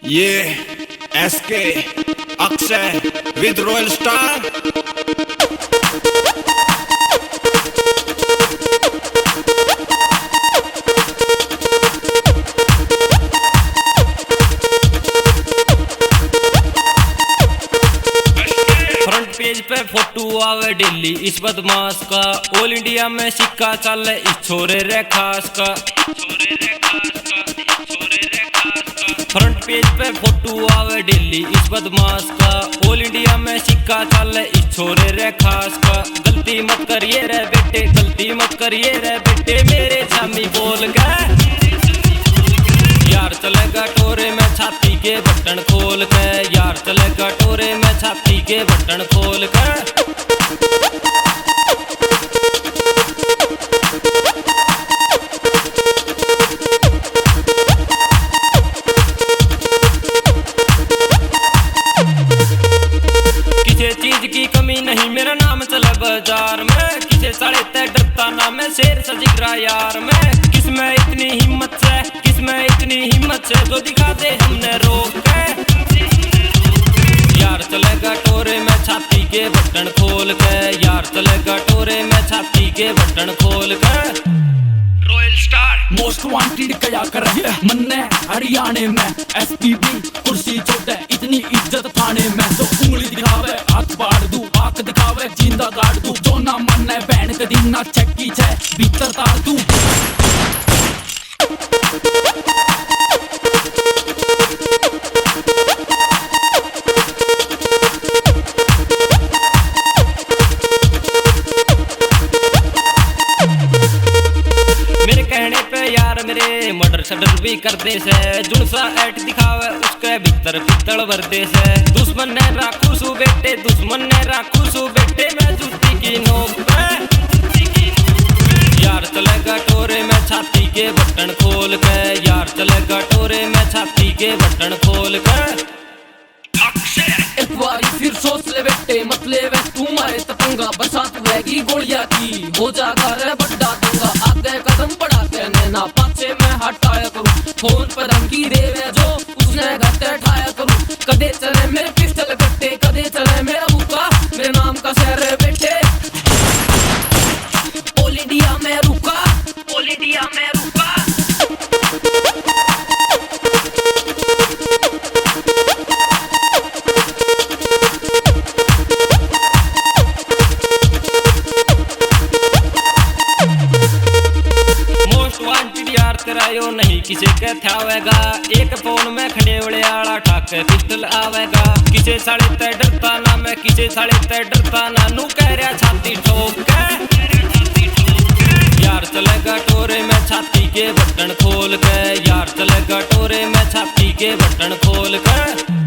ये SK Akshay with royal star. Page पे photo आवे डेली इस बदमाश का, ऑल इंडिया में सिक्का चले इस छोरे रे खास का। फ्रंट पेज पे फोटो आवे डेली इस बदमाश का, ऑल इंडिया में सिक्का चले इस छोरे रे खास का। गलती मत करिए रे बेटे, गलती मत करिए रे बेटे, मेरे सामी बोल गए यार चलेगा टोरे में छाती के बटन खोल के, यार चलेगा टोरे में छाती के बटन खोल के। किसी चीज की कमी नहीं मेरा नाम चला बाजार में, किसे साढ़े तय डरता ना मैं शेर सजिगरा यार में। किसमें इतनी हिम्मत है, किसमें इतनी हिम्मत है जो दिखा दे हमने रोक के। यार चलेगा टोरे में छाती के बटन खोल के, यार चलेगा टोरे में छाती के बटन खोल के। रॉयल स्टार मोस्ट वांटेड कया कर रहे मन्ने हरियाणे में, एसपीबी कुर्सी छोटे इतनी इज्जत थाने में। तो उंगली दिखावे हाथ पाड़ दूं, आंख दिखावे जिंदा गाड़ दूं, जो ना मन्ने बैन कदी ना चक्की छे भीतर तार दूं। मेरे कहने पे यार मेरे मर्डर शडर भी कर दे से, जुनसा ऐट दिखावे उसके भीतर पित्तल भर दे से। दुश्मन ने राखू सु बेटे, दुश्मन ने राखू सु बेटे, मैं जूती की नोक पे। यार चलेगा टोरे में छाती के बटन खोल के, यार चलेगा टोरे में छाती के बटन खोल के। एक बारी फिर सोच ले बेटे, मत ले वे तुम्हारे तपंगा, बरसात होगी गोलियां की हो जागा रे बड्डा दूंगा। आगे कदम बढ़ा के नैना पाछे में हटाया करूं, फोन पर धमकी दे वे जो उसने घटे ठाया करूं। कदे चले मेरे पिस्टल कट्टे, कदे चले मेरा बुका, मेरे नाम का शहर है बेटे। ऑल इंडिया में रुका, ऑल इंडिया में रुका। तेरा यो नहीं किसे के थावेगा, एक फोन में खड़े बड़े आला ठाक पिस्टल आवेगा। किसे साड़े तय डरता ना मैं, किसे साड़े तय डरता ना, नू कह रहा छाती ठोक के। यार चलेगा टोरे में छाती के बटन खोल के, यार चलेगा टोरे में छाती के बटन खोल के।